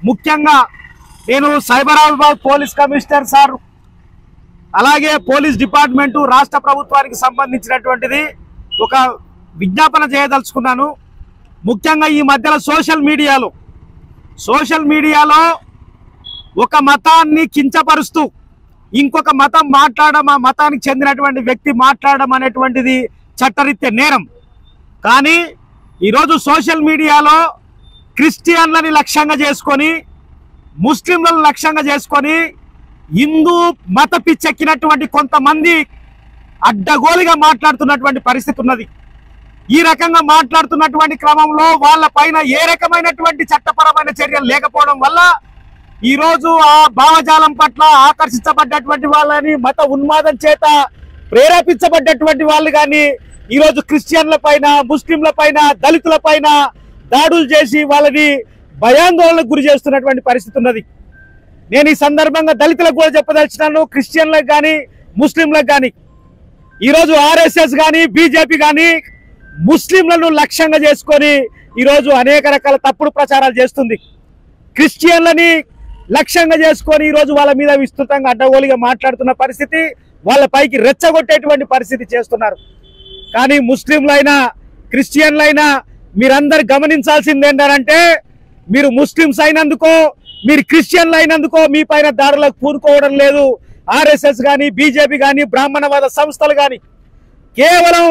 ముఖ్యంగా నేను Cyberabad police commissioner sir అలాగే పోలీస్ డిపార్ట్మెంటు రాష్ట్ర ప్రభుత్వానికి సంబంధించినటువంటిది ఒక విజ్ఞాపన చేయదలుచుకున్నాను। ముఖ్యంగా ఈ మధ్యలో సోషల్ మీడియాలో ఒక మతాన్ని కించపరుస్తూ ఇంకొక మతం మాట్లాడడం, ఆ మతానికి చెందినటువంటి వ్యక్తి మాట్లాడడం అనేటువంటిది చట్టరీత్యా నేరం। కానీ ఈరోజు సోషల్ మీడియాలో క్రిస్టియన్లని లక్ష్యంగా చేసుకొని, ముస్లింలను లక్ష్యంగా చేసుకొని హిందూ మత పిచ్చెక్కినటువంటి కొంతమంది అడ్డగోలుగా మాట్లాడుతున్నటువంటి పరిస్థితి ఉన్నది। ఈ రకంగా మాట్లాడుతున్నటువంటి క్రమంలో వాళ్ళ పైన ఏ రకమైనటువంటి చట్టపరమైన చర్యలు లేకపోవడం వల్ల ఈరోజు ఆ భావజాలం పట్ల ఆకర్షించబడ్డటువంటి వాళ్ళని, మత ఉన్మాదం చేత ప్రేరేపించబడ్డటువంటి వాళ్ళు కానీ ఈరోజు క్రిస్టియన్ల పైన, ముస్లింల పైన, దళితుల పైన దాడులు చేసి వాళ్ళని భయాందోళనకు గురి చేస్తున్నటువంటి పరిస్థితి ఉన్నది। నేను ఈ సందర్భంగా దళితులకు కూడా చెప్పదలిచినాను, క్రిస్టియన్లకు కానీ ముస్లింలకు కానీ ఈరోజు ఆర్ఎస్ఎస్ కానీ బీజేపీ కానీ ముస్లింలను లక్ష్యంగా చేసుకొని ఈరోజు అనేక రకాల తప్పుడు ప్రచారాలు చేస్తుంది। క్రిస్టియన్లని లక్ష్యంగా చేసుకొని ఈరోజు వాళ్ళ మీద విస్తృతంగా అడ్డగోలుగా మాట్లాడుతున్న పరిస్థితి, వాళ్ళ పైకి రెచ్చగొట్టేటువంటి పరిస్థితి చేస్తున్నారు। కానీ ముస్లింలైనా క్రిస్టియన్లైనా మీరందరూ గమనించాల్సింది ఏంటంటే, మీరు ముస్లింస్ అయినందుకో, మీరు క్రిస్టియన్లు అయినందుకో మీ పైన దాడులకు పూనుకోవడం లేదు। ఆర్ఎస్ఎస్ కానీ బీజేపీ కానీ బ్రాహ్మణవాద సంస్థలు కానీ కేవలం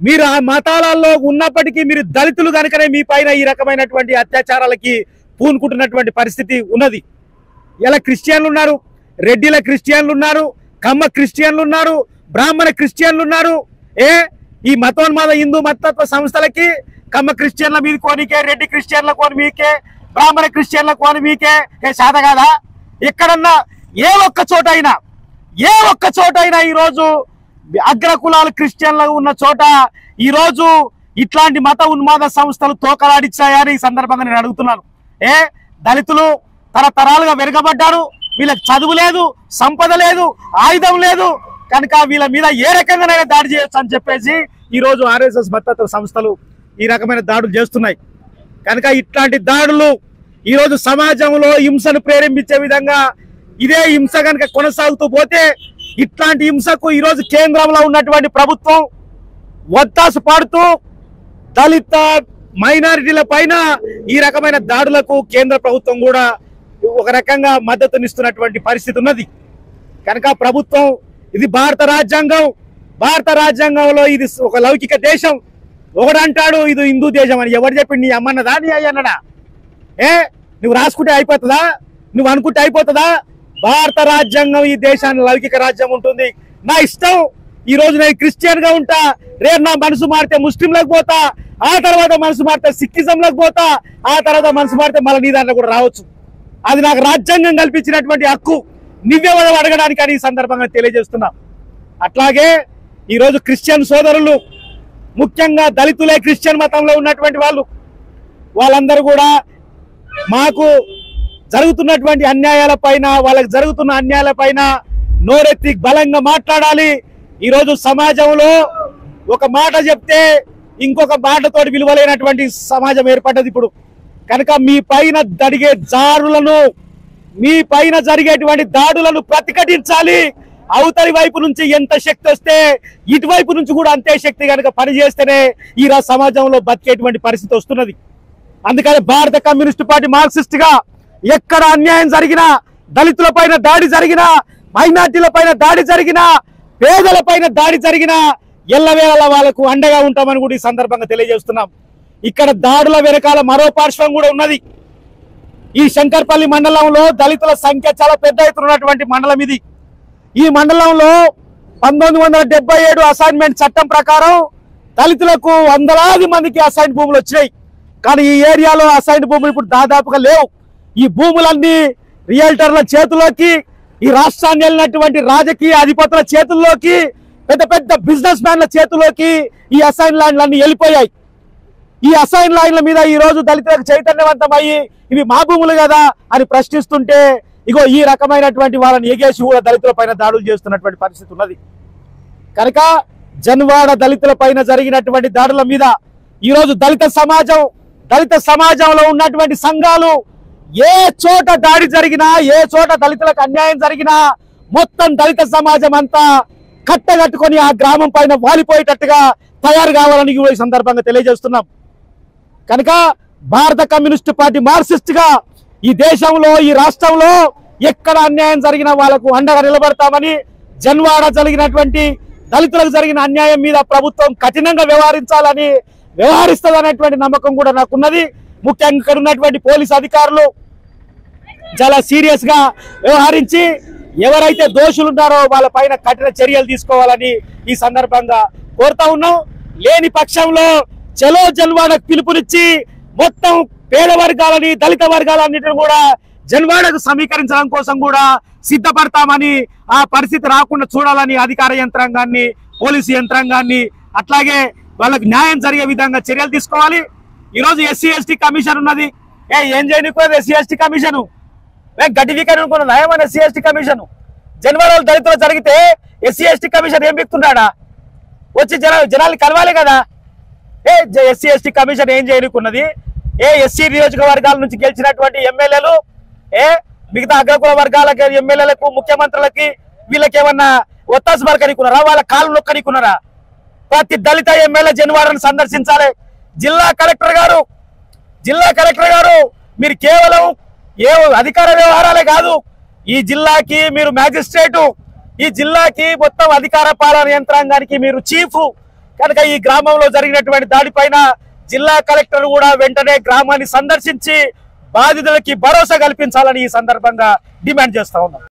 మీరు ఆ మతాలలో ఉన్నప్పటికీ మీరు దళితులు కనుకనే మీ పైన ఈ రకమైనటువంటి అత్యాచారాలకి పూనుకుంటున్నటువంటి పరిస్థితి ఉన్నది। ఇలా క్రిస్టియన్లు ఉన్నారు, రెడ్డిల క్రిస్టియన్లు ఉన్నారు, కమ్మ క్రిస్టియన్లు ఉన్నారు, బ్రాహ్మణ క్రిస్టియన్లు ఉన్నారు। ఈ మతోన్మాద హిందూ మతత్వ సంస్థలకి కమ్మ క్రిస్టియన్ల మీద కోనికే, రెడ్డి క్రిస్టియన్ల కోని మీకే, బ్రాహ్మణ క్రిస్టియన్ల కోని మీకే శాత కాదా? ఎక్కడన్నా ఏ ఒక్క చోటైనా ఈరోజు అగ్రకులాలు క్రిస్టియన్లు ఉన్న చోట ఈరోజు ఇట్లాంటి మత ఉన్మాద సంస్థలు తోకలాడిచ్చాయని ఈ సందర్భంగా నేను అడుగుతున్నాను। దళితులు తరతరాలుగా వెనుకబడ్డారు, వీళ్ళకి చదువు లేదు, సంపద లేదు, ఆయుధం లేదు, కనుక వీళ్ళ మీద ఏ రకంగానైనా దాడి చేయొచ్చు అని చెప్పేసి ఈరోజు ఆర్ఎస్ఎస్ మతత్వ సంస్థలు ఈ రకమైన దాడులు చేస్తున్నాయి। కనుక ఇట్లాంటి దాడులు ఈరోజు సమాజంలో హింసను ప్రేరేపించే విధంగా ఇదే హింస కనుక కొనసాగుతూ పోతే ఇట్లాంటి హింసకు ఈరోజు కేంద్రంలో ఉన్నటువంటి ప్రభుత్వం వత్తాసు పాడుతూ దళిత మైనారిటీల పైన ఈ రకమైన దాడులకు కేంద్ర ప్రభుత్వం కూడా ఒక రకంగా మద్దతునిస్తున్నటువంటి పరిస్థితి ఉన్నది। కనుక ప్రభుత్వం ఇది భారత రాజ్యాంగంలో ఇది ఒక లౌకిక దేశం, ఒకడంటాడు ఇది హిందూ దేశం అని ఎవరు చెప్పింది? నీ అమ్మన్నదా నీ అయ్యన్నడా? నువ్వు రాసుకుంటే అయిపోతుందా? నువ్వు అనుకుంటే అయిపోతుందా? భారత రాజ్యాంగం ఈ దేశాన్ని లౌకిక రాజ్యం ఉంటుంది। నా ఇష్టం, ఈ రోజు నేను క్రిస్టియన్ గా ఉంటా, రేపు నా మనసు మారితే ముస్లింలకు పోతా, ఆ తర్వాత మనసు మారితే సిక్కిజంలకు పోతా, ఆ తర్వాత మనసు మారితే మళ్ళీ నీ దాంట్లో కూడా రావచ్చు। అది నాకు రాజ్యాంగం కల్పించినటువంటి హక్కు, నువ్వెవరో అడగడానికి అని ఈ సందర్భంగా తెలియజేస్తున్నా। అట్లాగే ఈరోజు క్రిస్టియన్ సోదరులు, ముఖ్యంగా దళితులే క్రిస్టియన్ మతంలో ఉన్నటువంటి వాళ్ళందరూ కూడా మాకు జరుగుతున్నటువంటి అన్యాయాలపైన, వాళ్ళకి జరుగుతున్న అన్యాయాలపైన నోరెత్తి బలంగా మాట్లాడాలి। ఈరోజు సమాజంలో ఒక మాట చెప్తే ఇంకొక మాటతోటి విలువలేనటువంటి సమాజం ఏర్పడ్డది ఇప్పుడు। కనుక మీ పైన జరిగేటువంటి దాడులను ప్రతిఘటించాలి। అవతలి వైపు నుంచి ఎంత శక్తి వస్తే ఇటువైపు నుంచి కూడా అంతే శక్తి కనుక పనిచేస్తేనే ఈ సమాజంలో బతికేటువంటి పరిస్థితి వస్తున్నది। అందుకని భారత కమ్యూనిస్టు పార్టీ మార్క్సిస్ట్ గా ఎక్కడ అన్యాయం జరిగినా, దళితుల పైన దాడి జరిగినా, మైనార్టీల పైన దాడి జరిగినా, పేదల పైన దాడి జరిగినా ఎల్లవేళలా వాళ్ళకు అండగా ఉంటామని కూడా ఈ సందర్భంగా తెలియజేస్తున్నాం। ఇక్కడ దాడుల వెనకాల మరో పార్శ్వం కూడా ఉన్నది। ఈ శంకర్పల్లి మండలంలో దళితుల సంఖ్య చాలా పెద్ద ఎత్తున ఉన్నటువంటి మండలం ఇది। ఈ మండలంలో 1977 అసైన్మెంట్ చట్టం ప్రకారం దళితులకు వందలాది మందికి అసైన్ భూములు వచ్చాయి। కానీ ఈ ఏరియాలో అసైన్ భూములు ఇప్పుడు దాదాపుగా లేవు। ఈ భూములన్నీ రియల్టర్ల చేతుల్లోకి, ఈ రాష్ట్రాన్ని వెళ్ళినటువంటి రాజకీయ అధిపతుల చేతుల్లోకి, పెద్ద పెద్ద బిజినెస్ మ్యాన్ల చేతుల్లోకి ఈ అసైన్ ల్యాండ్లన్నీ వెళ్ళిపోయాయి। ఈ అసైన్ ల్యాండ్ల మీద ఈ రోజు దళితులకు చైతన్యవంతమయ్యి ఇవి మా భూములు కదా అని ప్రశ్నిస్తుంటే ఇగో ఈ రకమైనటువంటి వాళ్ళని ఎగేసి కూడా దళితుల పైన దాడులు చేస్తున్నటువంటి పరిస్థితి ఉన్నది। కనుక జన్వాడ దళితుల పైన జరిగినటువంటి దాడుల మీద ఈరోజు దళిత సమాజంలో ఉన్నటువంటి సంఘాలు ఏ చోట దాడి జరిగినా, ఏ చోట దళితులకు అన్యాయం జరిగినా మొత్తం దళిత సమాజం అంతా కట్టగట్టుకొని ఆ గ్రామం పైన వాలిపోయేటట్టుగా తయారు కావాలని ఈ సందర్భంగా తెలియజేస్తున్నాం. కనుక భారత కమ్యూనిస్టు పార్టీ మార్క్సిస్ట్ గా ఈ దేశంలో, ఈ రాష్ట్రంలో ఎక్కడ అన్యాయం జరిగినా వాళ్ళకు అండగా నిలబడతామని, జన్వాడ జరిగినటువంటి దళితులకు జరిగిన అన్యాయం మీద ప్రభుత్వం కఠినంగా వ్యవహరిస్తుందనేటువంటి నమ్మకం కూడా నాకున్నది. ముఖ్యంగా ఇక్కడ ఉన్నటువంటి పోలీసు అధికారులు చాలా సీరియస్ గా వ్యవహరించి ఎవరైతే దోషులు ఉన్నారో వాళ్ళ పైన కఠిన చర్యలు తీసుకోవాలని ఈ సందర్భంగా కోరుతా ఉన్నాం. లేని పక్షంలో చలో జన్వాడకు పిలుపునిచ్చి మొత్తం పేద వర్గాలని, దళిత వర్గాలన్నిటిని కూడా జన్వాడకు సమీకరించడం కోసం కూడా సిద్ధపడతామని, ఆ పరిస్థితి రాకుండా చూడాలని అధికార యంత్రాంగాన్ని, పోలీసు యంత్రాంగాన్ని, అట్లాగే వాళ్ళకి న్యాయం జరిగే విధంగా చర్యలు తీసుకోవాలి. ఈరోజు ఎస్సీ ఎస్టీ కమిషన్ ఉన్నది. ఏం చేయనికూడదు ఎస్సీ ఎస్టీ కమిషన్? గడ్డి వీకని అనుకున్న నయమైన ఎస్సీ ఎస్టీ కమిషన్ జన్వాడలో దళితులు జరిగితే ఎస్సీ ఎస్టీ కమిషన్ ఏం బిక్తున్నాడా? వచ్చి జనాల్ని కలవాలి కదా. ఎస్సీ ఎస్టీ కమిషన్ ఏం చేయనికున్నది? ఎస్సీ నియోజకవర్గాల నుంచి గెలిచినటువంటి ఎమ్మెల్యేలు మిగతా అగ్రకుల వర్గాలకి, ఎమ్మెల్యేలకు, ముఖ్యమంత్రులకి వీళ్ళకి ఏమన్నా ఒత్తాసు పలకనికున్నారా? వాళ్ళ కాళ్ళు నొక్కనికున్నారా? ప్రతి దళిత ఎమ్మెల్యే జన్వాడను సందర్శించాలి. జిల్లా కలెక్టర్ గారు మీరు కేవలం అధికార వ్యవహారాలే కాదు, ఈ జిల్లాకి మీరు మ్యాజిస్ట్రేటు, ఈ జిల్లాకి మొత్తం అధికార పాలన యంత్రాంగానికి మీరు చీఫ్. కనుక ఈ గ్రామంలో జరిగినటువంటి దాడిపైన జిల్లా కలెక్టర్ కూడా వెంటనే గ్రామాన్ని సందర్శించి బాధితులకి భరోసా కల్పించాలని ఈ సందర్భంగా డిమాండ్ చేస్తా ఉన్నాం.